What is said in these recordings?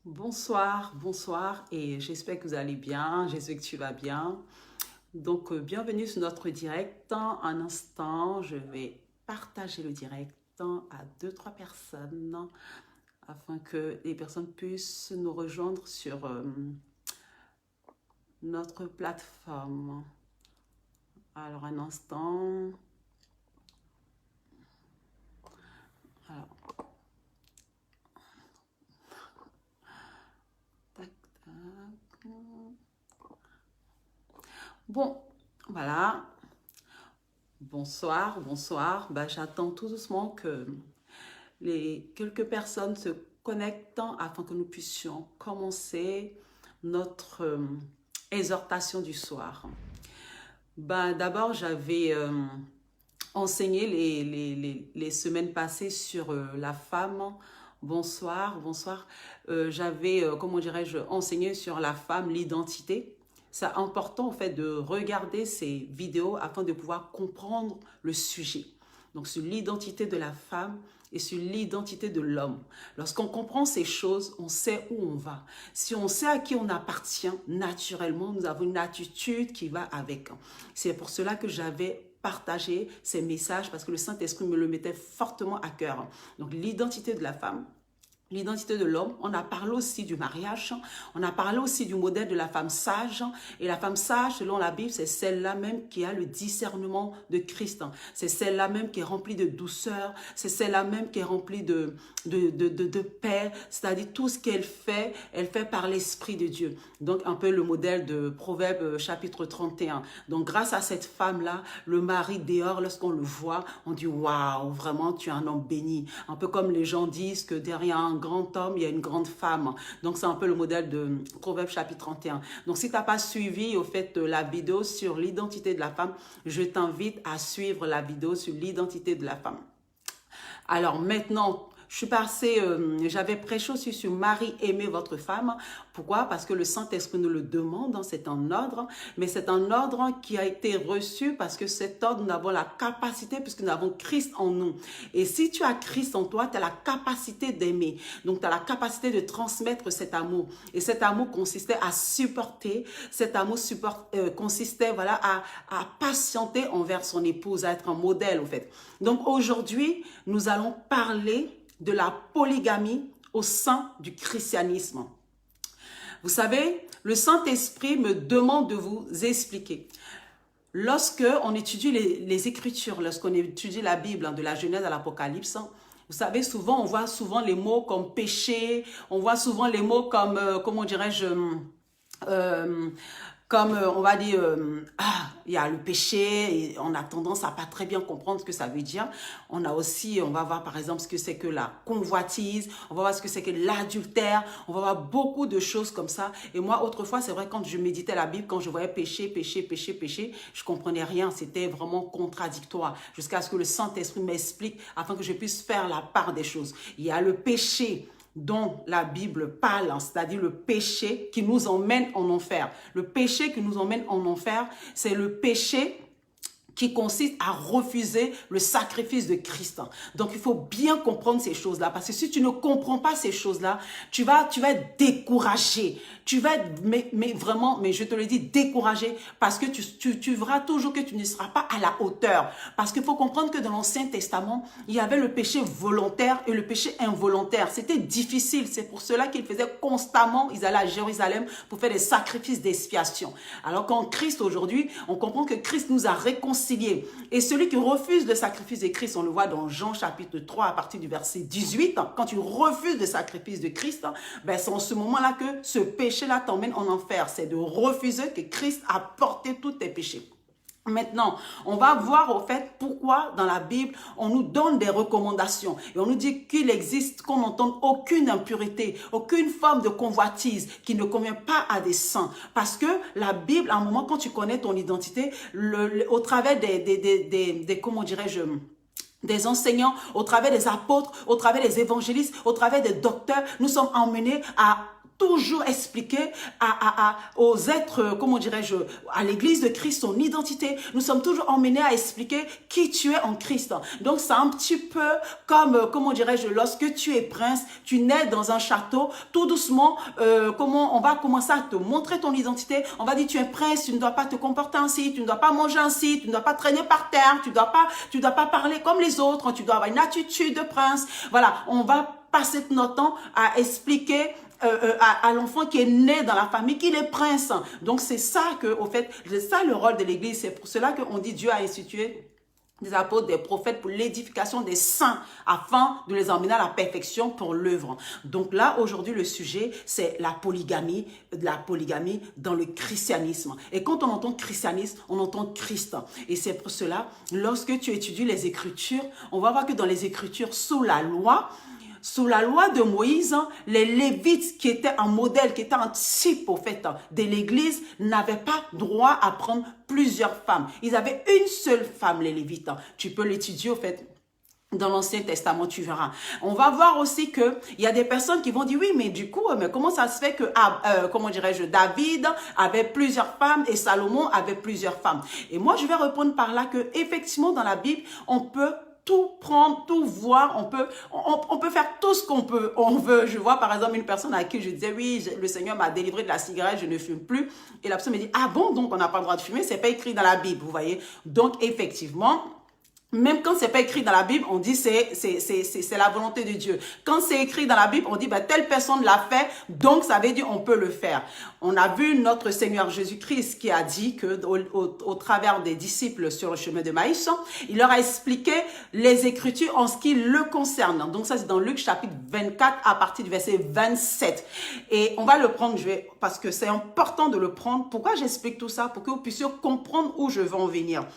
Bonsoir, bonsoir et j'espère que vous allez bien, j'espère que tu vas bien. Donc, bienvenue sur notre direct. Un instant, je vais partager le direct à deux, trois personnes afin que les personnes puissent nous rejoindre sur notre plateforme. Alors, un instant. Alors, tac, tac. Bon, voilà. Bonsoir, bonsoir. Bah, j'attends tout doucement que les quelques personnes se connectent afin que nous puissions commencer notre exhortation du soir. Ben, d'abord, j'avais enseigné les semaines passées sur la femme. Bonsoir, bonsoir. J'avais, comment dirais-je, enseigné sur la femme, l'identité. C'est important en fait de regarder ces vidéos afin de pouvoir comprendre le sujet. Donc sur l'identité de la femme et sur l'identité de l'homme. Lorsqu'on comprend ces choses, on sait où on va. Si on sait à qui on appartient, naturellement, nous avons une attitude qui va avec. C'est pour cela que j'avais partagé ces messages parce que le Saint-Esprit me le mettait fortement à cœur. Donc l'identité de la femme, l'identité de l'homme, on a parlé aussi du mariage, on a parlé aussi du modèle de la femme sage. Et la femme sage, selon la Bible, c'est celle-là même qui a le discernement de Christ. C'est celle-là même qui est remplie de douceur, c'est celle-là même qui est remplie de paix. C'est-à-dire tout ce qu'elle fait par l'Esprit de Dieu. Donc un peu le modèle de Proverbe chapitre 31. Donc grâce à cette femme-là, le mari dehors, lorsqu'on le voit, on dit waouh, vraiment tu es un homme béni. Un peu comme les gens disent que derrière un grand homme, il y a une grande femme. Donc, c'est un peu le modèle de Proverbe chapitre 31. Donc, si tu n'as pas suivi, au fait, la vidéo sur l'identité de la femme, je t'invite à suivre la vidéo sur l'identité de la femme. Alors, maintenant, je suis passée, j'avais prêché aussi sur Marie, aimez votre femme. Pourquoi? Parce que le Saint-Esprit nous le demande, c'est un ordre, mais c'est un ordre qui a été reçu parce que cet ordre, nous avons la capacité, puisque nous avons Christ en nous. Et si tu as Christ en toi, tu as la capacité d'aimer. Donc, tu as la capacité de transmettre cet amour. Et cet amour consistait à supporter, cet amour consistait voilà, à patienter envers son épouse, à être un modèle, en fait. Donc, aujourd'hui, nous allons parler de la polygamie au sein du christianisme. Vous savez, le Saint-Esprit me demande de vous expliquer. Lorsque on étudie les Écritures, lorsqu'on étudie la Bible, de la Genèse à l'Apocalypse, vous savez, souvent, on voit souvent les mots comme péché, on voit souvent les mots comme, comment dirais-je, comme on va dire, il y a le péché et on a tendance à pas très bien comprendre ce que ça veut dire. On a aussi, on va voir par exemple ce que c'est que la convoitise, on va voir ce que c'est que l'adultère, on va voir beaucoup de choses comme ça. Et moi, autrefois, c'est vrai, quand je méditais la Bible, quand je voyais péché, péché, péché, péché, je comprenais rien. C'était vraiment contradictoire jusqu'à ce que le Saint-Esprit m'explique afin que je puisse faire la part des choses. Il y a le péché dont la Bible parle, c'est-à-dire le péché qui nous emmène en enfer. Le péché qui nous emmène en enfer, c'est le péché qui consiste à refuser le sacrifice de Christ. Donc, il faut bien comprendre ces choses-là, parce que si tu ne comprends pas ces choses-là, tu vas être découragé. Tu vas être, mais vraiment, mais je te le dis, découragé, parce que tu verras toujours que tu ne seras pas à la hauteur. Parce qu'il faut comprendre que dans l'Ancien Testament, il y avait le péché volontaire et le péché involontaire. C'était difficile. C'est pour cela qu'ils faisaient constamment, ils allaient à Jérusalem pour faire des sacrifices d'expiation. Alors qu'en Christ aujourd'hui, on comprend que Christ nous a réconciliés. Et celui qui refuse le sacrifice de Christ, on le voit dans Jean chapitre 3 à partir du verset 18, quand tu refuses le sacrifice de Christ, ben c'est en ce moment-là que ce péché-là t'emmène en enfer. C'est de refuser que Christ a porté tous tes péchés. Maintenant, on va voir au fait pourquoi dans la Bible, on nous donne des recommandations et on nous dit qu'il existe, qu'on n'entende aucune impureté, aucune forme de convoitise qui ne convient pas à des saints. Parce que la Bible, à un moment, quand tu connais ton identité, au travers comment dirais-je, des enseignants, au travers des apôtres, au travers des évangélistes, au travers des docteurs, nous sommes emmenés à toujours expliquer aux êtres, comment dirais-je, à l'église de Christ, son identité. Nous sommes toujours emmenés à expliquer qui tu es en Christ. Donc, c'est un petit peu comme, comment dirais-je, lorsque tu es prince, tu nais dans un château, tout doucement, comment on va commencer à te montrer ton identité. On va dire, tu es prince, tu ne dois pas te comporter ainsi, tu ne dois pas manger ainsi, tu ne dois pas traîner par terre, tu ne dois pas parler comme les autres, tu dois avoir une attitude de prince. Voilà, on va passer notre temps à expliquer à l'enfant qui est né dans la famille qu'il est prince. Donc c'est ça que, au fait, c'est ça le rôle de l'église. C'est pour cela qu'on dit Dieu a institué des apôtres, des prophètes pour l'édification des saints afin de les emmener à la perfection pour l'œuvre. Donc là, aujourd'hui, le sujet, c'est la polygamie dans le christianisme. Et quand on entend christianisme, on entend Christ. Et c'est pour cela, lorsque tu étudies les Écritures, on va voir que dans les Écritures, sous la loi de Moïse, les Lévites qui étaient un modèle, qui étaient un type au fait de l'Église, n'avaient pas droit à prendre plusieurs femmes. Ils avaient une seule femme, les Lévites. Tu peux l'étudier au fait dans l'Ancien Testament, tu verras. On va voir aussi que il y a des personnes qui vont dire oui, mais du coup, mais comment ça se fait que comment dirais-je, David avait plusieurs femmes et Salomon avait plusieurs femmes. Et moi, je vais répondre par là que effectivement dans la Bible, on peut tout prendre, tout voir, on peut faire tout ce on veut. Je vois par exemple une personne à qui je disais, oui, le Seigneur m'a délivré de la cigarette, je ne fume plus. Et la personne me dit, ah bon, donc on n'a pas le droit de fumer, c'est pas écrit dans la Bible, vous voyez. Donc effectivement, même quand c'est pas écrit dans la Bible, on dit c'est la volonté de Dieu. Quand c'est écrit dans la Bible, on dit ben, telle personne l'a fait, donc ça veut dire on peut le faire. On a vu notre Seigneur Jésus-Christ qui a dit que au travers des disciples sur le chemin de Maïs, il leur a expliqué les Écritures en ce qui le concerne. Donc ça c'est dans Luc chapitre 24 à partir du verset 27. Et on va le prendre, parce que c'est important de le prendre. Pourquoi j'explique tout ça? Pour que vous puissiez comprendre où je veux en venir.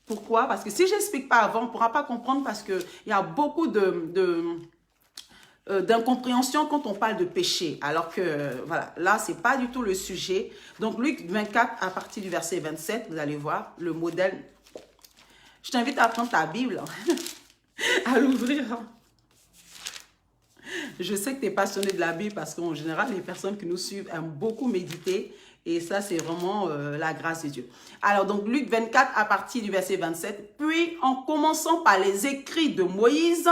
Pourquoi? Parce que si je n'explique pas avant, on ne pourra pas comprendre parce qu'il y a beaucoup d'incompréhension quand on parle de péché. Alors que, voilà, là, ce n'est pas du tout le sujet. Donc, Luc 24, à partir du verset 27, vous allez voir le modèle. Je t'invite à prendre ta Bible, à l'ouvrir. Je sais que tu es passionné de la Bible parce qu'en général, les personnes qui nous suivent aiment beaucoup méditer. Et ça, c'est vraiment la grâce de Dieu. Alors, donc, Luc 24, à partir du verset 27. Puis, en commençant par les écrits de Moïse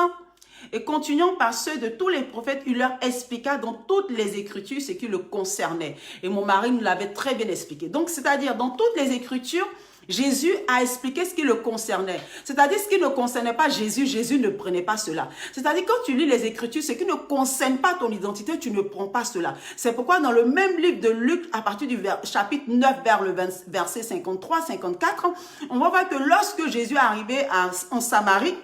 et continuant par ceux de tous les prophètes, il leur expliqua dans toutes les Écritures ce qui le concernait. Et mon mari nous l'avait très bien expliqué. Donc, c'est-à-dire, dans toutes les Écritures, Jésus a expliqué ce qui le concernait. C'est-à-dire, ce qui ne concernait pas Jésus, Jésus ne prenait pas cela. C'est-à-dire, quand tu lis les Écritures, ce qui ne concerne pas ton identité, tu ne prends pas cela. C'est pourquoi dans le même livre de Luc, à partir du chapitre 9, vers le verset 53-54, on va voir que lorsque Jésus est arrivé en Samarie,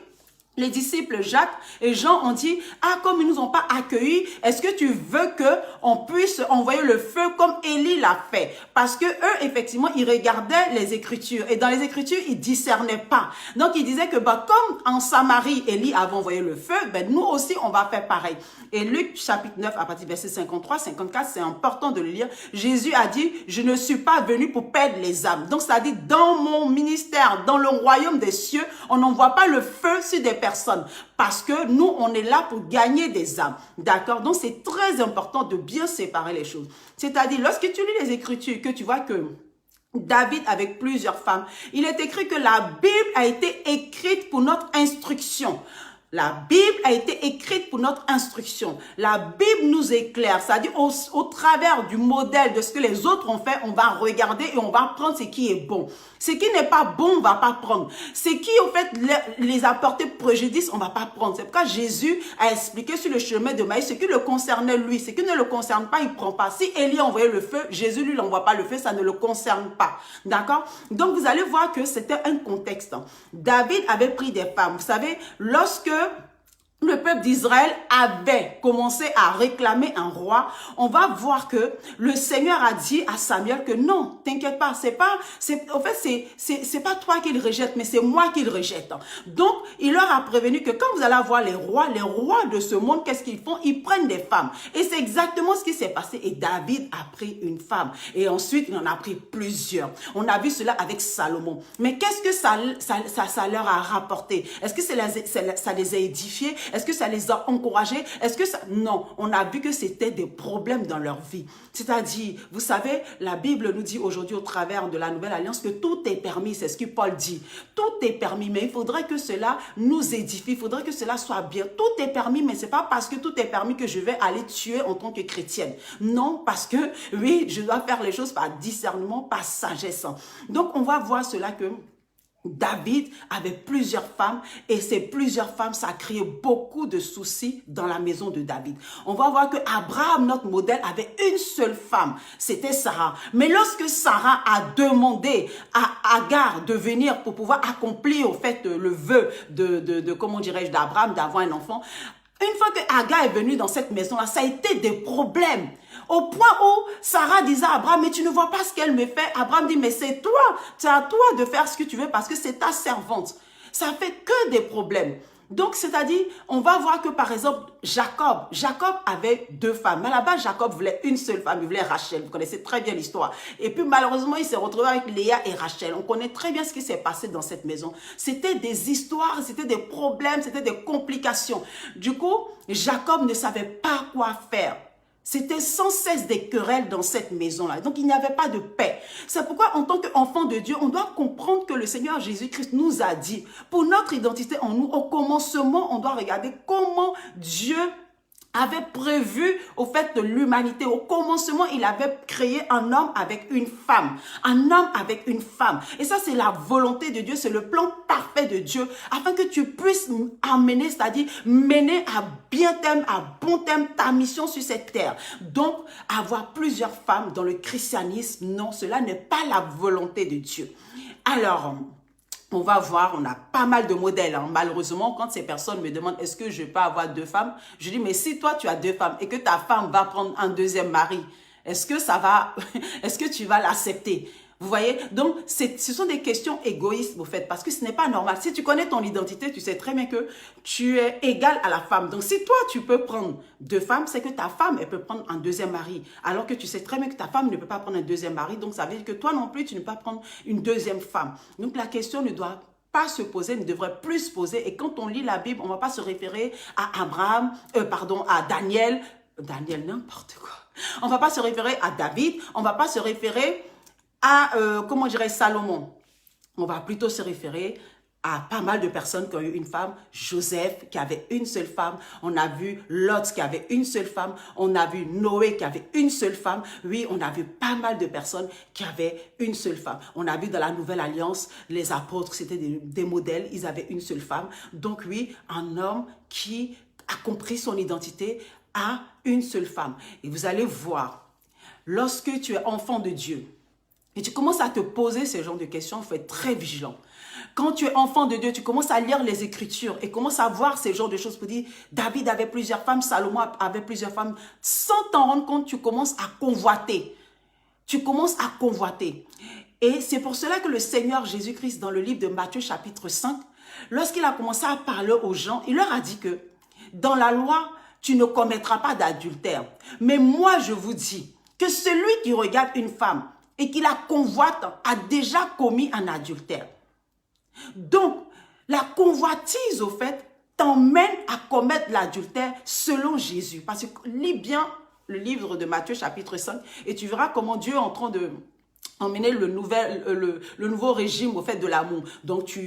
les disciples Jacques et Jean ont dit, ah, comme ils nous ont pas accueillis, est-ce que tu veux que on puisse envoyer le feu comme Élie l'a fait? Parce que eux, effectivement, ils regardaient les Écritures et dans les Écritures, ils discernaient pas. Donc, ils disaient que, bah, comme en Samarie, Élie avait envoyé le feu, ben, nous aussi, on va faire pareil. Et Luc, chapitre 9, à partir du verset 53, 54, c'est important de le lire. Jésus a dit, je ne suis pas venu pour perdre les âmes. Donc, ça dit, dans mon ministère, dans le royaume des cieux, on n'envoie pas le feu sur des personnes. Parce que nous, on est là pour gagner des âmes. D'accord? Donc, c'est très important de bien séparer les choses. C'est-à-dire, lorsque tu lis les Écritures, que tu vois que David avec plusieurs femmes, il est écrit que la Bible a été écrite pour notre instruction. La Bible a été écrite pour notre instruction. La Bible nous éclaire. C'est-à-dire au travers du modèle de ce que les autres ont fait, on va regarder et on va prendre ce qui est bon. Ce qui n'est pas bon, on ne va pas prendre. Ce qui, au fait, les a porté préjudice, on ne va pas prendre. C'est pourquoi Jésus a expliqué sur le chemin de Maïs ce qui le concernait lui. Ce qui ne le concerne pas, il ne prend pas. Si Élie a envoyé le feu, Jésus lui n'envoie pas le feu, ça ne le concerne pas. D'accord? Donc, vous allez voir que c'était un contexte. David avait pris des femmes. Vous savez, lorsque le peuple d'Israël avait commencé à réclamer un roi, on va voir que le Seigneur a dit à Samuel que non, t'inquiète pas, c'est pas toi qu'il rejette, mais c'est moi qu'il rejette. Donc, il leur a prévenu que quand vous allez avoir les rois de ce monde, qu'est-ce qu'ils font? Ils prennent des femmes. Et c'est exactement ce qui s'est passé. Et David a pris une femme. Et ensuite, il en a pris plusieurs. On a vu cela avec Salomon. Mais qu'est-ce que ça leur a rapporté? Est-ce que ça les a édifiés? Est-ce que ça les a encouragés? Est-ce que ça... Non, on a vu que c'était des problèmes dans leur vie. C'est-à-dire, vous savez, la Bible nous dit aujourd'hui au travers de la Nouvelle Alliance que tout est permis, c'est ce que Paul dit. Tout est permis, mais il faudrait que cela nous édifie, il faudrait que cela soit bien. Tout est permis, mais c'est pas parce que tout est permis que je vais aller tuer en tant que chrétienne. Non, parce que, oui, je dois faire les choses par discernement, par sagesse. Donc, on va voir cela que David avait plusieurs femmes et ces plusieurs femmes, ça a créé beaucoup de soucis dans la maison de David. On va voir que Abraham, notre modèle, avait une seule femme, c'était Sarah. Mais lorsque Sarah a demandé à Agar de venir pour pouvoir accomplir au fait le vœu comment dirais-je, d'Abraham d'avoir un enfant, une fois que Agar est venue dans cette maison-là, ça a été des problèmes. Au point où Sarah disait à Abraham, mais tu ne vois pas ce qu'elle me fait. Abraham dit, mais c'est à toi de faire ce que tu veux parce que c'est ta servante. Ça fait que des problèmes. Donc, c'est-à-dire, on va voir que par exemple, Jacob avait deux femmes. Mais à la base, Jacob voulait une seule femme, il voulait Rachel. Vous connaissez très bien l'histoire. Et puis, malheureusement, il s'est retrouvé avec Léa et Rachel. On connaît très bien ce qui s'est passé dans cette maison. C'était des histoires, c'était des problèmes, c'était des complications. Du coup, Jacob ne savait pas quoi faire. C'était sans cesse des querelles dans cette maison-là. Donc, il n'y avait pas de paix. C'est pourquoi, en tant qu'enfant de Dieu, on doit comprendre que le Seigneur Jésus-Christ nous a dit, pour notre identité en nous, au commencement, on doit regarder comment Dieu avait prévu au fait de l'humanité. Au commencement, il avait créé un homme avec une femme. Un homme avec une femme. Et ça, c'est la volonté de Dieu, c'est le plan parfait de Dieu, afin que tu puisses amener, c'est-à-dire mener à bien terme, à bon terme ta mission sur cette terre. Donc, avoir plusieurs femmes dans le christianisme, non, cela n'est pas la volonté de Dieu. Alors, on va voir, on a pas mal de modèles. Hein. Malheureusement, quand ces personnes me demandent est-ce que je peux avoir deux femmes, je dis mais si toi tu as deux femmes et que ta femme va prendre un deuxième mari, est-ce que tu vas l'accepter? Vous voyez? Donc, ce sont des questions égoïstes, au fait, parce que ce n'est pas normal. Si tu connais ton identité, tu sais très bien que tu es égal à la femme. Donc, si toi, tu peux prendre deux femmes, c'est que ta femme, elle peut prendre un deuxième mari. Alors que tu sais très bien que ta femme ne peut pas prendre un deuxième mari. Donc, ça veut dire que toi non plus, tu ne peux pas prendre une deuxième femme. Donc, la question ne doit pas se poser, ne devrait plus se poser. Et quand on lit la Bible, on ne va pas se référer à Abraham, à Daniel, n'importe quoi. On ne va pas se référer à David, on ne va pas se référer à, comment dirais Salomon. On va plutôt se référer à pas mal de personnes qui ont eu une femme. Joseph qui avait une seule femme. On a vu Lot qui avait une seule femme. On a vu Noé qui avait une seule femme. Oui, on a vu pas mal de personnes qui avaient une seule femme. On a vu dans la Nouvelle Alliance, les apôtres, c'était des modèles. Ils avaient une seule femme. Donc oui, un homme qui a compris son identité a une seule femme. Et vous allez voir, lorsque tu es enfant de Dieu, et tu commences à te poser ce genre de questions, il faut être très vigilant. Quand tu es enfant de Dieu, tu commences à lire les Écritures et commences à voir ce genre de choses pour dire David avait plusieurs femmes, Salomon avait plusieurs femmes. Sans t'en rendre compte, tu commences à convoiter. Tu commences à convoiter. Et c'est pour cela que le Seigneur Jésus-Christ, dans le livre de Matthieu chapitre 5, lorsqu'il a commencé à parler aux gens, il leur a dit que dans la loi, tu ne commettras pas d'adultère. Mais moi, je vous dis que celui qui regarde une femme et qui la convoite a déjà commis un adultère. Donc, la convoitise, au fait, t'emmène à commettre l'adultère selon Jésus. Parce que lis bien le livre de Matthieu chapitre 5 et tu verras comment Dieu est en train de emmener le nouveau régime au fait de l'amour. Donc,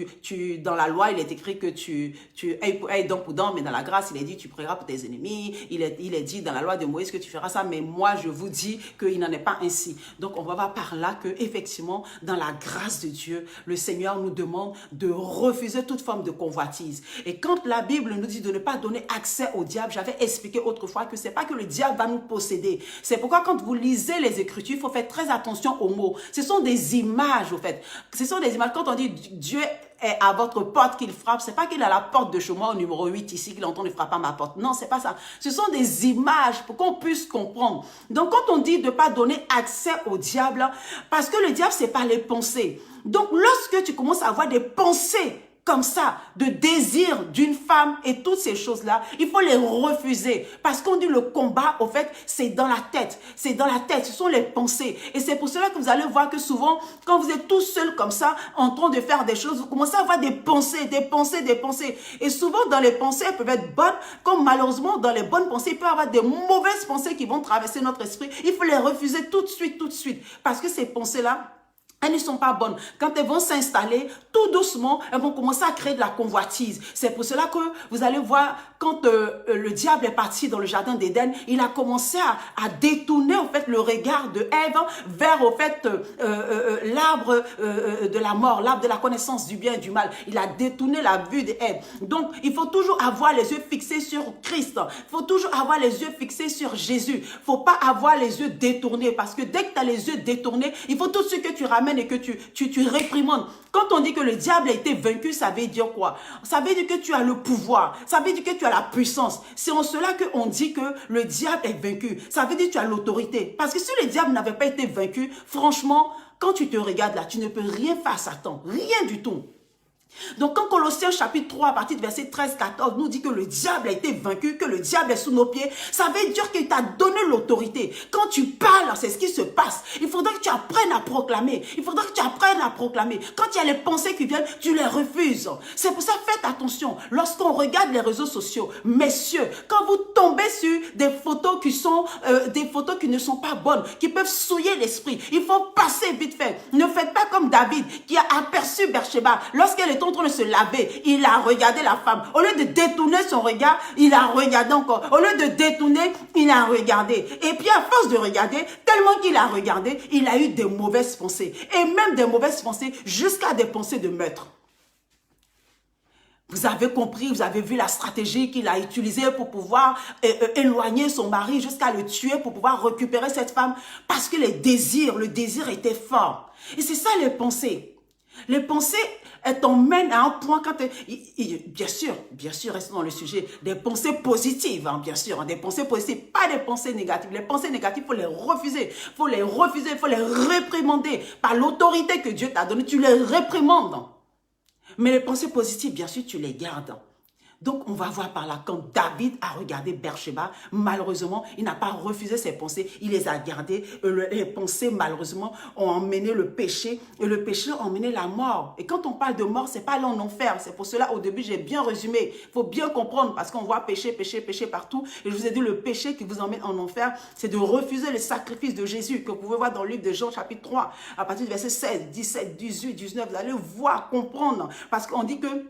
dans la loi, il est écrit que tu aies dent pour dent, mais dans la grâce, il est dit tu prieras pour tes ennemis. Il est dit dans la loi de Moïse que tu feras ça, mais moi, je vous dis qu'il n'en est pas ainsi. Donc, on va voir par là que effectivement, dans la grâce de Dieu, le Seigneur nous demande de refuser toute forme de convoitise. Et quand la Bible nous dit de ne pas donner accès au diable, j'avais expliqué autrefois que c'est pas que le diable va nous posséder. C'est pourquoi quand vous lisez les Écritures, il faut faire très attention aux mots. Ce sont des images, au fait. Ce sont des images. Quand on dit Dieu est à votre porte qu'il frappe, c'est pas qu'il est à la porte de chez moi au numéro 8 ici qu'il entend de frapper à ma porte. Non, c'est pas ça. Ce sont des images pour qu'on puisse comprendre. Donc, quand on dit de ne pas donner accès au diable, parce que le diable, c'est pas les pensées. Donc, lorsque tu commences à avoir des pensées comme ça, de désir d'une femme et toutes ces choses-là, il faut les refuser. Parce qu'on dit le combat, au fait, c'est dans la tête. C'est dans la tête, ce sont les pensées. Et c'est pour cela que vous allez voir que souvent, quand vous êtes tout seul comme ça, en train de faire des choses, vous commencez à avoir des pensées, des pensées, des pensées. Et souvent, dans les pensées, elles peuvent être bonnes, comme malheureusement, dans les bonnes pensées, il peut y avoir des mauvaises pensées qui vont traverser notre esprit. Il faut les refuser tout de suite, tout de suite. Parce que ces pensées-là, elles ne sont pas bonnes. Quand elles vont s'installer, tout doucement, elles vont commencer à créer de la convoitise. C'est pour cela que vous allez voir, quand le diable est parti dans le jardin d'Éden, il a commencé à détourner en fait le regard de Ève vers au fait l'arbre de la mort, l'arbre de la connaissance du bien et du mal. Il a détourné la vue d'Ève. Donc, il faut toujours avoir les yeux fixés sur Christ. Il faut toujours avoir les yeux fixés sur Jésus. Il ne faut pas avoir les yeux détournés, parce que dès que tu as les yeux détournés, il faut tout de suite que tu ramènes et que tu réprimandes. Quand on dit que le diable a été vaincu, ça veut dire quoi? Ça veut dire que tu as le pouvoir. Ça veut dire que tu as la puissance. C'est en cela qu'on dit que le diable est vaincu. Ça veut dire que tu as l'autorité. Parce que si le diable n'avait pas été vaincu, franchement, quand tu te regardes là, tu ne peux rien faire à Satan. Rien du tout. Donc, quand Colossiens chapitre 3, à partir du verset 13-14, nous dit que le diable a été vaincu, que le diable est sous nos pieds, ça veut dire qu'il t'a donné l'autorité. Quand tu parles, c'est ce qui se passe. Il faudra que tu apprennes à proclamer. Il faudra que tu apprennes à proclamer. Quand il y a les pensées qui viennent, tu les refuses. C'est pour ça, faites attention. Lorsqu'on regarde les réseaux sociaux, messieurs, quand vous tombez sur des photos qui sont des photos qui ne sont pas bonnes, qui peuvent souiller l'esprit, il faut passer vite fait. Ne faites pas comme David qui a aperçu Bersheba lorsqu'elle est en train de se laver, il a regardé la femme. Au lieu de détourner son regard, il a regardé encore. Au lieu de détourner, il a regardé. Et puis à force de regarder, tellement qu'il a regardé, il a eu des mauvaises pensées. Et même des mauvaises pensées jusqu'à des pensées de meurtre. Vous avez compris, vous avez vu la stratégie qu'il a utilisée pour pouvoir éloigner son mari jusqu'à le tuer, pour pouvoir récupérer cette femme. Parce que le désir était fort. Et c'est ça les pensées. Les pensées, elles t'emmènent à un point quand bien sûr, restons dans le sujet, des pensées positives, hein, bien sûr, hein, des pensées positives, pas des pensées négatives. Les pensées négatives, il faut les refuser, il faut les réprimander par l'autorité que Dieu t'a donnée, tu les réprimandes. Mais les pensées positives, bien sûr, tu les gardes. Donc, on va voir par là, quand David a regardé Bersheba, malheureusement, il n'a pas refusé ses pensées, il les a gardées. Les pensées, malheureusement, ont emmené le péché, et le péché a emmené la mort. Et quand on parle de mort, c'est pas aller en enfer. C'est pour cela, au début, j'ai bien résumé. Il faut bien comprendre, parce qu'on voit péché, péché, péché partout. Et je vous ai dit, le péché qui vous emmène en enfer, c'est de refuser le sacrifice de Jésus, que vous pouvez voir dans le livre de Jean, chapitre 3, à partir du verset 16, 17, 18, 19. Vous allez voir, comprendre, parce qu'on dit que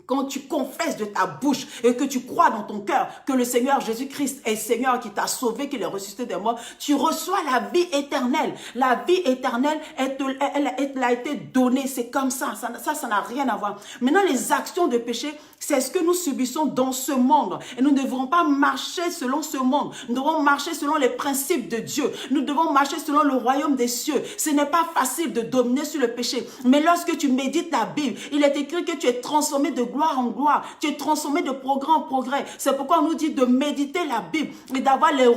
quand tu confesses de ta bouche et que tu crois dans ton cœur que le Seigneur Jésus-Christ est Seigneur, qui t'a sauvé, qu'il est ressuscité des morts, tu reçois la vie éternelle. La vie éternelle, elle a été donnée. C'est comme ça. Ça n'a rien à voir. Maintenant, les actions de péché, c'est ce que nous subissons dans ce monde. Et nous ne devrons pas marcher selon ce monde. Nous devons marcher selon les principes de Dieu. Nous devons marcher selon le royaume des cieux. Ce n'est pas facile de dominer sur le péché. Mais lorsque tu médites la Bible, il est écrit que tu es transformé de gloire en gloire. Tu es transformé de progrès en progrès. C'est pourquoi on nous dit de méditer la Bible et d'avoir le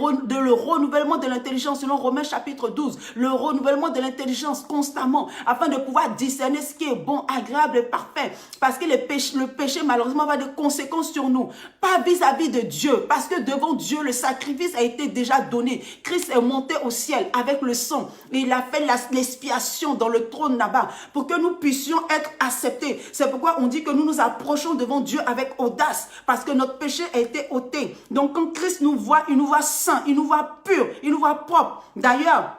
renouvellement de l'intelligence selon Romains chapitre 12. Le renouvellement de l'intelligence constamment afin de pouvoir discerner ce qui est bon, agréable et parfait. Parce que le péché malheureusement va avoir des conséquences sur nous. Pas vis-à-vis de Dieu. Parce que devant Dieu, le sacrifice a été déjà donné. Christ est monté au ciel avec le sang. Et il a fait l'expiation dans le trône là-bas pour que nous puissions être acceptés. C'est pourquoi on dit que nous nous approchons devant Dieu avec audace. Parce que notre péché a été ôté. Donc quand Christ nous voit, il nous voit saints, il nous voit purs, il nous voit propres. D'ailleurs,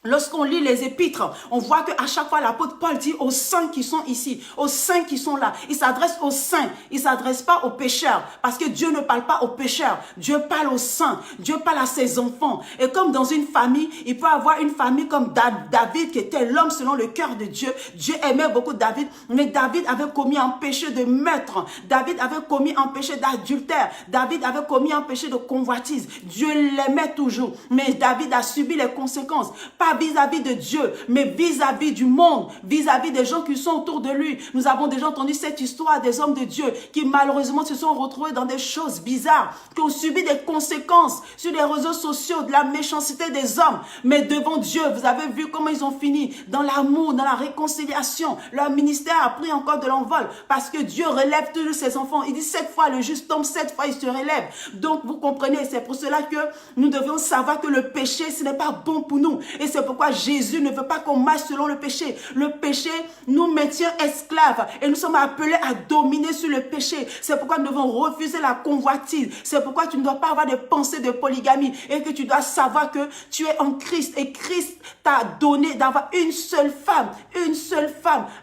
lorsqu'on lit les épîtres, on voit qu'à chaque fois l'apôtre Paul dit aux saints qui sont ici, aux saints qui sont là. Il s'adresse aux saints, il ne s'adresse pas aux pécheurs. Parce que Dieu ne parle pas aux pécheurs, Dieu parle aux saints, Dieu parle à ses enfants. Et comme dans une famille, il peut avoir une famille comme David qui était l'homme selon le cœur de Dieu. Dieu aimait beaucoup David, mais David avait commis un péché de meurtre. David avait commis un péché d'adultère. David avait commis un péché de convoitise. Dieu l'aimait toujours, mais David a subi les conséquences. Pas pas vis-à-vis de Dieu, mais vis-à-vis du monde, vis-à-vis des gens qui sont autour de lui. Nous avons déjà entendu cette histoire des hommes de Dieu qui malheureusement se sont retrouvés dans des choses bizarres, qui ont subi des conséquences sur les réseaux sociaux, de la méchanceté des hommes. Mais devant Dieu, vous avez vu comment ils ont fini, dans l'amour, dans la réconciliation. Leur ministère a pris encore de l'envol parce que Dieu relève toujours ses enfants. Il dit 7 fois le juste tombe, 7 fois il se relève. Donc vous comprenez, c'est pour cela que nous devons savoir que le péché, ce n'est pas bon pour nous. Et c'est pourquoi Jésus ne veut pas qu'on marche selon le péché. Le péché nous maintient esclaves et nous sommes appelés à dominer sur le péché. C'est pourquoi nous devons refuser la convoitise. C'est pourquoi tu ne dois pas avoir de pensée de polygamie et que tu dois savoir que tu es en Christ et Christ t'a donné d'avoir une seule femme,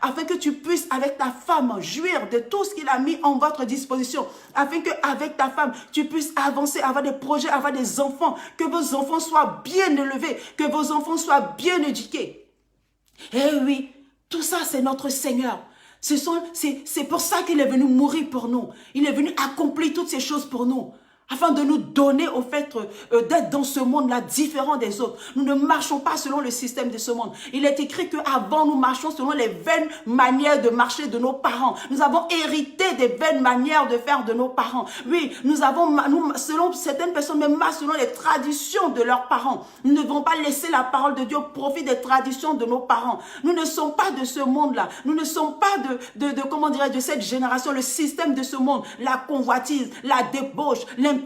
afin que tu puisses avec ta femme jouir de tout ce qu'il a mis en votre disposition, afin qu'avec ta femme, tu puisses avancer, avoir des projets, avoir des enfants, que vos enfants soient bien élevés, que vos enfants soient bien éduqués. Eh oui, tout ça c'est notre Seigneur. C'est pour ça qu'il est venu mourir pour nous. Il est venu accomplir toutes ces choses pour nous, afin de nous donner au fait d'être dans ce monde-là différent des autres. Nous ne marchons pas selon le système de ce monde. Il est écrit qu'avant nous marchons selon les vaines manières de marcher de nos parents. Nous avons hérité des vaines manières de faire de nos parents. Oui, selon certaines personnes, même selon les traditions de leurs parents. Nous ne devons pas laisser la parole de Dieu au profit des traditions de nos parents. Nous ne sommes pas de ce monde-là. Nous ne sommes pas de cette génération, le système de ce monde, la convoitise, la débauche, l'impureté.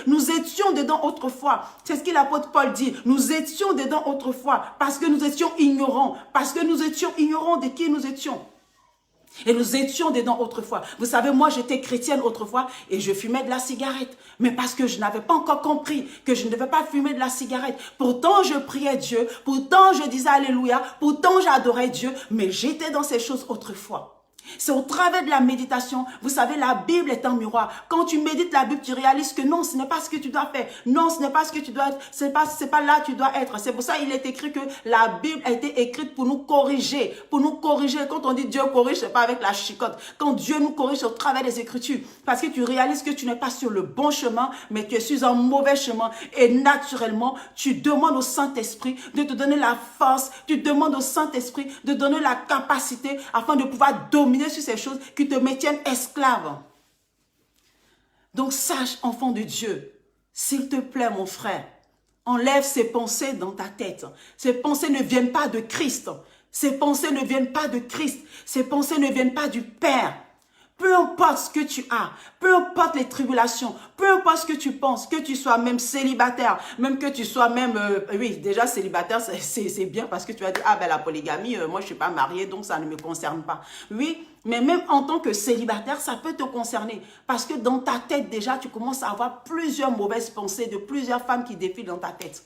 Nous étions dedans autrefois. C'est ce que l'apôtre Paul dit. Nous étions dedans autrefois parce que nous étions ignorants. Parce que nous étions ignorants de qui nous étions. Et nous étions dedans autrefois. Vous savez, moi j'étais chrétienne autrefois et je fumais de la cigarette. Mais parce que je n'avais pas encore compris que je ne devais pas fumer de la cigarette. Pourtant je priais Dieu. Pourtant je disais Alléluia. Pourtant j'adorais Dieu. Mais j'étais dans ces choses autrefois. C'est au travers de la méditation. Vous savez, la Bible est un miroir. Quand tu médites la Bible, tu réalises que non, ce n'est pas ce que tu dois faire. Non, ce n'est pas ce que tu dois être. C'est pas là que tu dois être. C'est pour ça qu'il est écrit que la Bible a été écrite pour nous corriger. Pour nous corriger. Quand on dit Dieu corrige, c'est pas avec la chicotte. Quand Dieu nous corrige, c'est au travers des Écritures. Parce que tu réalises que tu n'es pas sur le bon chemin, mais tu es sur un mauvais chemin. Et naturellement, tu demandes au Saint-Esprit de te donner la force. Tu demandes au Saint-Esprit de donner la capacité afin de pouvoir dominer sur ces choses qui te maintiennent esclave. Donc sache, enfant de Dieu, s'il te plaît mon frère, enlève ces pensées dans ta tête. Ces pensées ne viennent pas de Christ. Ces pensées ne viennent pas de Christ. Ces pensées ne viennent pas du Père. Peu importe ce que tu as, peu importe les tribulations, peu importe ce que tu penses, que tu sois même célibataire, même que tu sois même, oui, déjà célibataire, c'est bien parce que tu as dit, ah ben la polygamie, moi je suis pas mariée, donc ça ne me concerne pas. Oui, mais même en tant que célibataire, ça peut te concerner parce que dans ta tête déjà, tu commences à avoir plusieurs mauvaises pensées de plusieurs femmes qui défilent dans ta tête.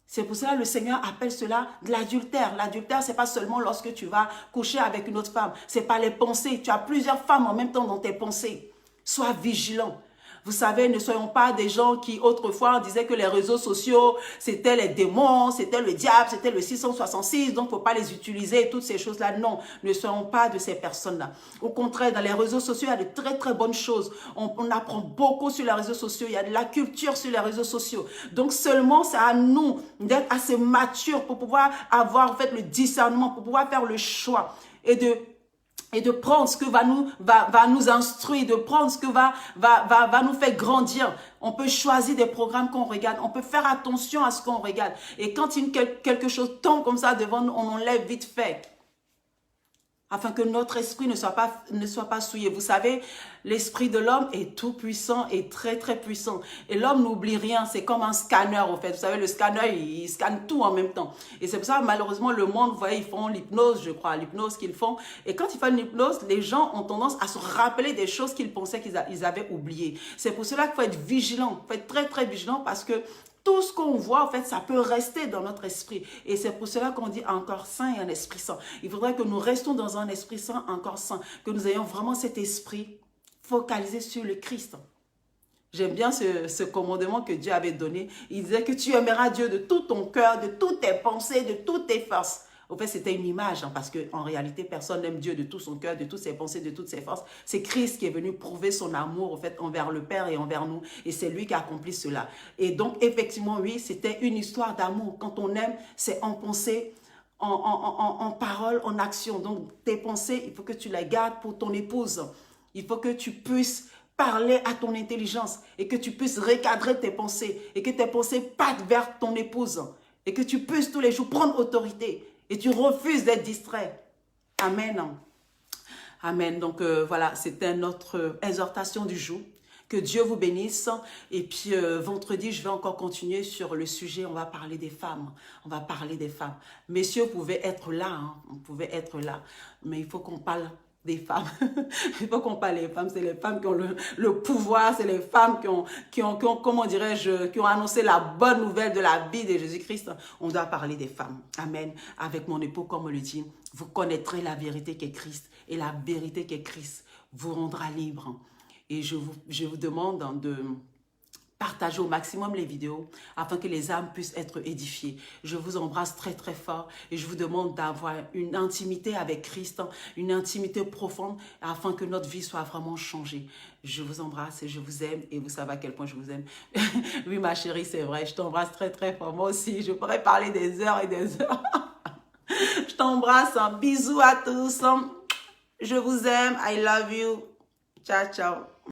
C'est pour cela que le Seigneur appelle cela de l'adultère. L'adultère, ce n'est pas seulement lorsque tu vas coucher avec une autre femme. Ce n'est pas les pensées. Tu as plusieurs femmes en même temps dans tes pensées. Sois vigilant. Vous savez, ne soyons pas des gens qui autrefois disaient que les réseaux sociaux, c'était les démons, c'était le diable, c'était le 666, donc il ne faut pas les utiliser, toutes ces choses-là. Non, ne soyons pas de ces personnes-là. Au contraire, dans les réseaux sociaux, il y a de très très bonnes choses. On apprend beaucoup sur les réseaux sociaux, il y a de la culture sur les réseaux sociaux. Donc seulement, c'est à nous d'être assez matures pour pouvoir avoir en fait le discernement, pour pouvoir faire le choix et de prendre ce que va nous instruire, de prendre ce que va nous faire grandir. On peut choisir des programmes qu'on regarde, on peut faire attention à ce qu'on regarde. Et quand quelque chose tombe comme ça devant nous, on enlève vite fait. Afin que notre esprit ne soit pas souillé. Vous savez, l'esprit de l'homme est tout puissant et très très puissant. Et l'homme n'oublie rien, c'est comme un scanner en fait. Vous savez, le scanner, il scanne tout en même temps. Et c'est pour ça, malheureusement, le monde, vous voyez, ils font l'hypnose, je crois, l'hypnose qu'ils font. Et quand ils font l'hypnose, les gens ont tendance à se rappeler des choses qu'ils pensaient qu'ils avaient oubliées. C'est pour cela qu'il faut être vigilant, il faut être très très vigilant parce que tout ce qu'on voit, en fait, ça peut rester dans notre esprit. Et c'est pour cela qu'on dit un corps saint et un esprit saint. Il faudrait que nous restions dans un esprit saint, un corps saint. Que nous ayons vraiment cet esprit focalisé sur le Christ. J'aime bien ce commandement que Dieu avait donné. Il disait que tu aimeras Dieu de tout ton cœur, de toutes tes pensées, de toutes tes forces. Au fait, c'était une image, hein, parce qu'en réalité, personne n'aime Dieu de tout son cœur, de toutes ses pensées, de toutes ses forces. C'est Christ qui est venu prouver son amour, au fait, envers le Père et envers nous. Et c'est lui qui a accompli cela. Et donc, effectivement, oui, c'était une histoire d'amour. Quand on aime, c'est en pensée, en parole, en action. Donc, tes pensées, il faut que tu les gardes pour ton épouse. Il faut que tu puisses parler à ton intelligence et que tu puisses recadrer tes pensées et que tes pensées partent vers ton épouse et que tu puisses tous les jours prendre autorité et tu refuses d'être distrait. Amen. Amen. Donc voilà, c'était notre exhortation du jour. Que Dieu vous bénisse. Et puis vendredi, je vais encore continuer sur le sujet. On va parler des femmes. On va parler des femmes. Messieurs, vous pouvez être là. Hein. Vous pouvez être là. Mais il faut qu'on parle des femmes. Il faut qu'on parle des femmes. C'est les femmes qui ont le pouvoir. C'est les femmes qui ont comment dirais-je, qui ont annoncé la bonne nouvelle de la vie de Jésus-Christ. On doit parler des femmes. Amen. Avec mon époux, comme on le dit, vous connaîtrez la vérité qu'est Christ. Et la vérité qu'est Christ vous rendra libre. Et je vous demande de partager au maximum les vidéos afin que les âmes puissent être édifiées. Je vous embrasse très très fort et je vous demande d'avoir une intimité avec Christ, une intimité profonde afin que notre vie soit vraiment changée. Je vous embrasse et je vous aime et vous savez à quel point je vous aime. Oui ma chérie, c'est vrai, je t'embrasse très très fort. Moi aussi, je pourrais parler des heures et des heures. Je t'embrasse, bisous à tous. Je vous aime, I love you. Ciao, ciao.